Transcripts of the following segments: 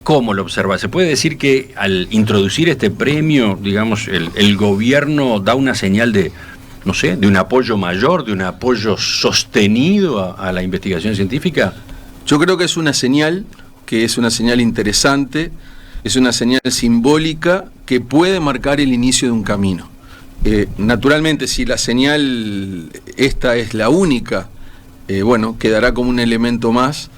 ¿Cómo lo observa? ¿Se puede decir que al introducir este premio, digamos, el gobierno da una señal de, no sé, de un apoyo mayor, de un apoyo sostenido a la investigación científica? Yo creo que es una señal interesante, es una señal simbólica que puede marcar el inicio de un camino. Naturalmente, si la señal esta es la única, bueno, quedará como un elemento más,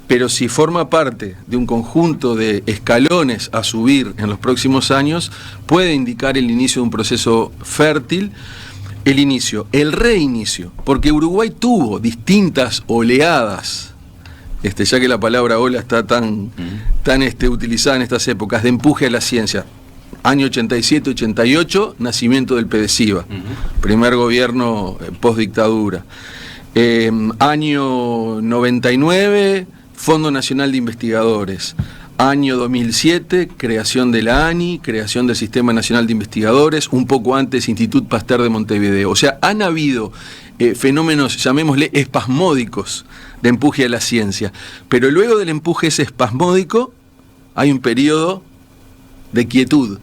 pero si forma parte de un conjunto de escalones a subir en los próximos años, puede indicar el inicio de un proceso fértil, el reinicio, porque Uruguay tuvo distintas oleadas, ya que la palabra ola está tan utilizada en estas épocas, de empuje a la ciencia. Año 87-88, nacimiento del PDCIVA, primer gobierno post-dictadura. Año 99, Fondo Nacional de Investigadores. Año 2007, creación de la ANI, creación del Sistema Nacional de Investigadores, un poco antes Institut Pasteur de Montevideo. O sea, han habido fenómenos, llamémosle, espasmódicos de empuje a la ciencia. Pero luego del empuje ese espasmódico, hay un periodo de quietud.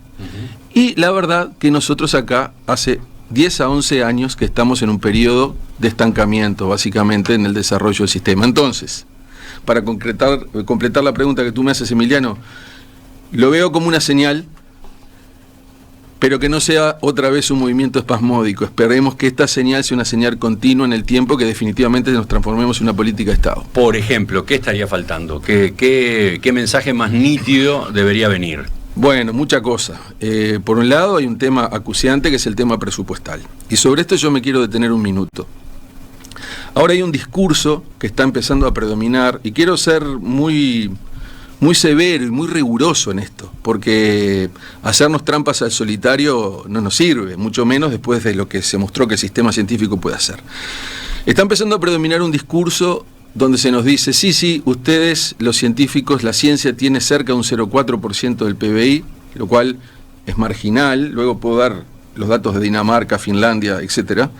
Y la verdad que nosotros acá hace 10 a 11 años que estamos en un periodo de estancamiento, básicamente, en el desarrollo del sistema. Entonces, para completar la pregunta que tú me haces, Emiliano, lo veo como una señal, pero que no sea otra vez un movimiento espasmódico. Esperemos que esta señal sea una señal continua en el tiempo, que definitivamente nos transformemos en una política de Estado. Por ejemplo, ¿qué estaría faltando? ¿Qué mensaje más nítido debería venir? Bueno, mucha cosa. Por un lado hay un tema acuciante, que es el tema presupuestal. Y sobre esto yo me quiero detener un minuto. Ahora hay un discurso que está empezando a predominar, y quiero ser muy severo y muy riguroso en esto, porque hacernos trampas al solitario no nos sirve, mucho menos después de lo que se mostró que el sistema científico puede hacer. Está empezando a predominar un discurso donde se nos dice, sí, ustedes, los científicos, la ciencia tiene cerca de un 0,4% del PBI, lo cual es marginal, luego puedo dar los datos de Dinamarca, Finlandia, etcétera,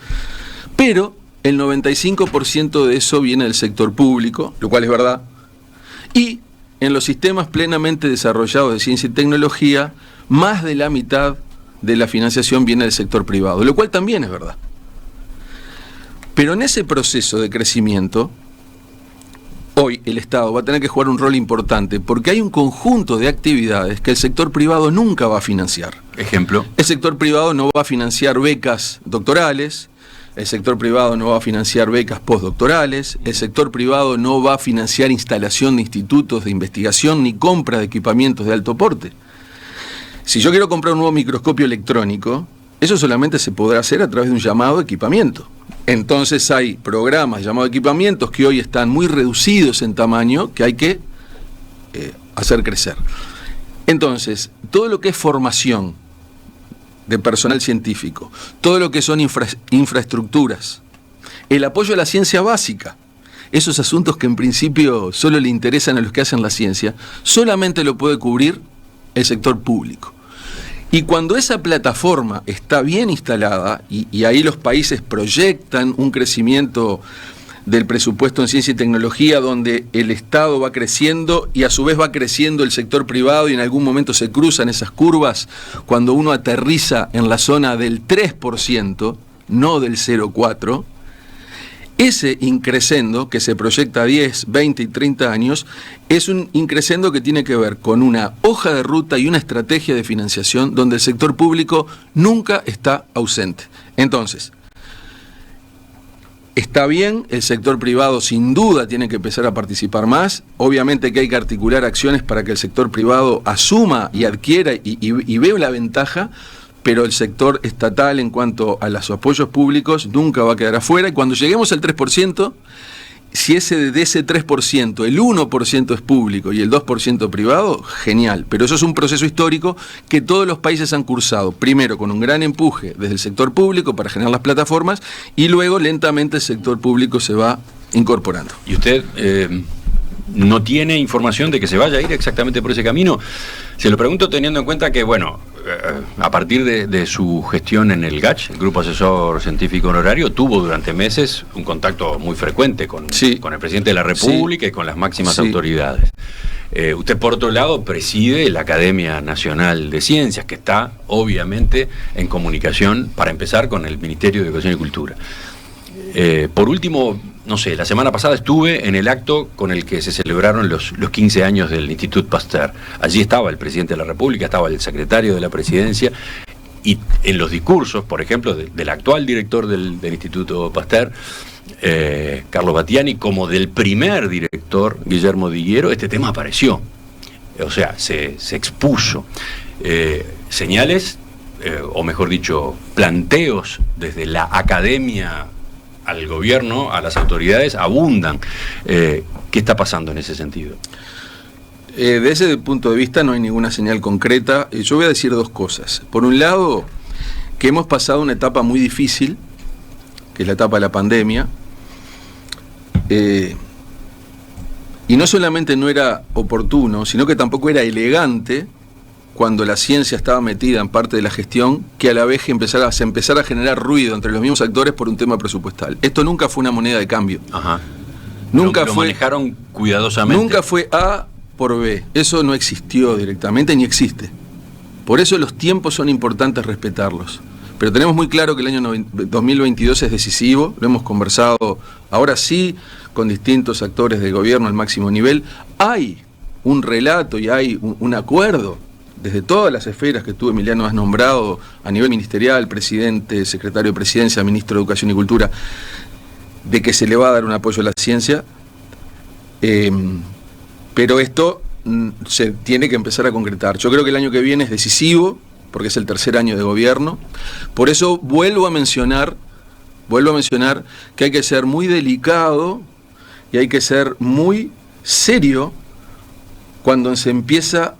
pero el 95% de eso viene del sector público, lo cual es verdad, y en los sistemas plenamente desarrollados de ciencia y tecnología, más de la mitad de la financiación viene del sector privado, lo cual también es verdad. Pero en ese proceso de crecimiento, hoy el Estado va a tener que jugar un rol importante, porque hay un conjunto de actividades que el sector privado nunca va a financiar. Ejemplo. El sector privado no va a financiar becas doctorales, el sector privado no va a financiar becas postdoctorales, el sector privado no va a financiar instalación de institutos de investigación ni compra de equipamientos de alto porte. Si yo quiero comprar un nuevo microscopio electrónico, eso solamente se podrá hacer a través de un llamado equipamiento. Entonces hay programas llamados equipamientos que hoy están muy reducidos en tamaño, que hay que hacer crecer. Entonces, todo lo que es formación de personal científico, todo lo que son infraestructuras, el apoyo a la ciencia básica, esos asuntos que en principio solo le interesan a los que hacen la ciencia, solamente lo puede cubrir el sector público. Y cuando esa plataforma está bien instalada, y ahí los países proyectan un crecimiento del presupuesto en ciencia y tecnología, donde el Estado va creciendo y a su vez va creciendo el sector privado, y en algún momento se cruzan esas curvas, cuando uno aterriza en la zona del 3%, no del 0,4%, ese increscendo que se proyecta a 10, 20 y 30 años es un increscendo que tiene que ver con una hoja de ruta y una estrategia de financiación donde el sector público nunca está ausente. Entonces, está bien, el sector privado sin duda tiene que empezar a participar más, obviamente que hay que articular acciones para que el sector privado asuma y adquiera y vea la ventaja, pero el sector estatal en cuanto a los apoyos públicos nunca va a quedar afuera, y cuando lleguemos al 3%, si de ese 3% el 1% es público y el 2% privado, genial, pero eso es un proceso histórico que todos los países han cursado, primero con un gran empuje desde el sector público para generar las plataformas, y luego lentamente el sector público se va incorporando. ¿Y usted no tiene información de que se vaya a ir exactamente por ese camino? Se lo pregunto teniendo en cuenta que, bueno, a partir de su gestión en el GACH, el Grupo Asesor Científico Honorario, tuvo durante meses un contacto muy frecuente con el presidente de la República y con las máximas autoridades. Usted, por otro lado, preside la Academia Nacional de Ciencias, que está, obviamente, en comunicación, para empezar, con el Ministerio de Educación y Cultura. Por último, no sé, la semana pasada estuve en el acto con el que se celebraron los 15 años del Institut Pasteur. Allí estaba el presidente de la República, estaba el secretario de la Presidencia, y en los discursos, por ejemplo, del actual director del Instituto Pasteur, Carlos Battiani, como del primer director, Guillermo Diguiero, este tema apareció. O sea, se expuso. Señales, o mejor dicho, planteos desde la academia al gobierno, a las autoridades, abundan. ¿Qué está pasando en ese sentido? Desde ese punto de vista no hay ninguna señal concreta. Yo voy a decir dos cosas. Por un lado, que hemos pasado una etapa muy difícil, que es la etapa de la pandemia, y no solamente no era oportuno, sino que tampoco era elegante, cuando la ciencia estaba metida en parte de la gestión, que a la vez se empezara a generar ruido entre los mismos actores por un tema presupuestal. Esto nunca fue una moneda de cambio. Ajá. Nunca lo fue, manejaron cuidadosamente. Nunca fue A por B. Eso no existió directamente ni existe. Por eso los tiempos son importantes respetarlos. Pero tenemos muy claro que el año 2022 es decisivo, lo hemos conversado ahora sí con distintos actores del gobierno al máximo nivel. Hay un relato y hay un acuerdo desde todas las esferas que tú, Emiliano, has nombrado a nivel ministerial, presidente, secretario de Presidencia, ministro de Educación y Cultura, de que se le va a dar un apoyo a la ciencia, pero esto se tiene que empezar a concretar. Yo creo que el año que viene es decisivo, porque es el tercer año de gobierno. Por eso vuelvo a mencionar que hay que ser muy delicado y hay que ser muy serio cuando se empieza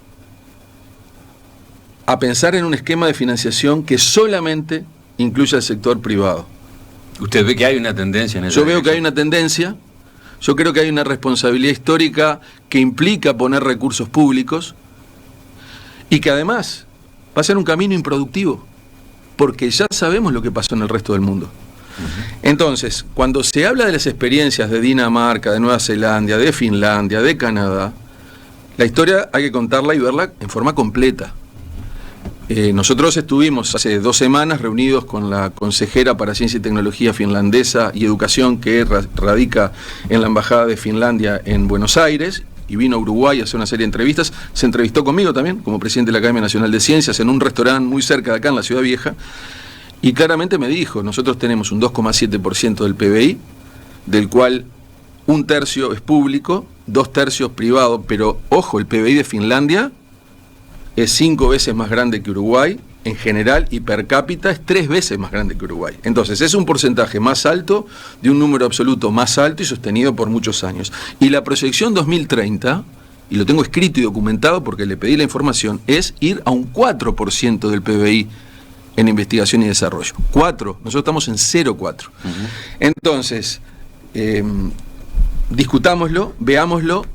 a pensar en un esquema de financiación que solamente incluya al sector privado. ¿Usted ve que hay una tendencia en eso? Yo veo que hay una tendencia, yo creo que hay una responsabilidad histórica que implica poner recursos públicos y que además va a ser un camino improductivo, porque ya sabemos lo que pasó en el resto del mundo. Entonces, cuando se habla de las experiencias de Dinamarca, de Nueva Zelanda, de Finlandia, de Canadá, la historia hay que contarla y verla en forma completa. Nosotros estuvimos hace 2 semanas reunidos con la consejera para Ciencia y Tecnología finlandesa y Educación, que radica en la Embajada de Finlandia en Buenos Aires, y vino a Uruguay a hacer una serie de entrevistas. Se entrevistó conmigo también, como presidente de la Academia Nacional de Ciencias, en un restaurante muy cerca de acá, en la Ciudad Vieja, y claramente me dijo, nosotros tenemos un 2,7% del PBI, del cual 1/3 es público, 2/3 privado, pero ojo, el PBI de Finlandia es 5 veces más grande que Uruguay, en general, y per cápita es 3 veces más grande que Uruguay. Entonces es un porcentaje más alto, de un número absoluto más alto y sostenido por muchos años. Y la proyección 2030, y lo tengo escrito y documentado porque le pedí la información, es ir a un 4% del PBI en investigación y desarrollo. 4, nosotros estamos en 0,4. Entonces, discutámoslo, veámoslo,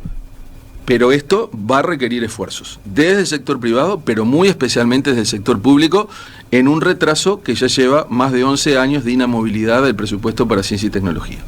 pero esto va a requerir esfuerzos, desde el sector privado, pero muy especialmente desde el sector público, en un retraso que ya lleva más de 11 años de inamovilidad del presupuesto para ciencia y tecnología.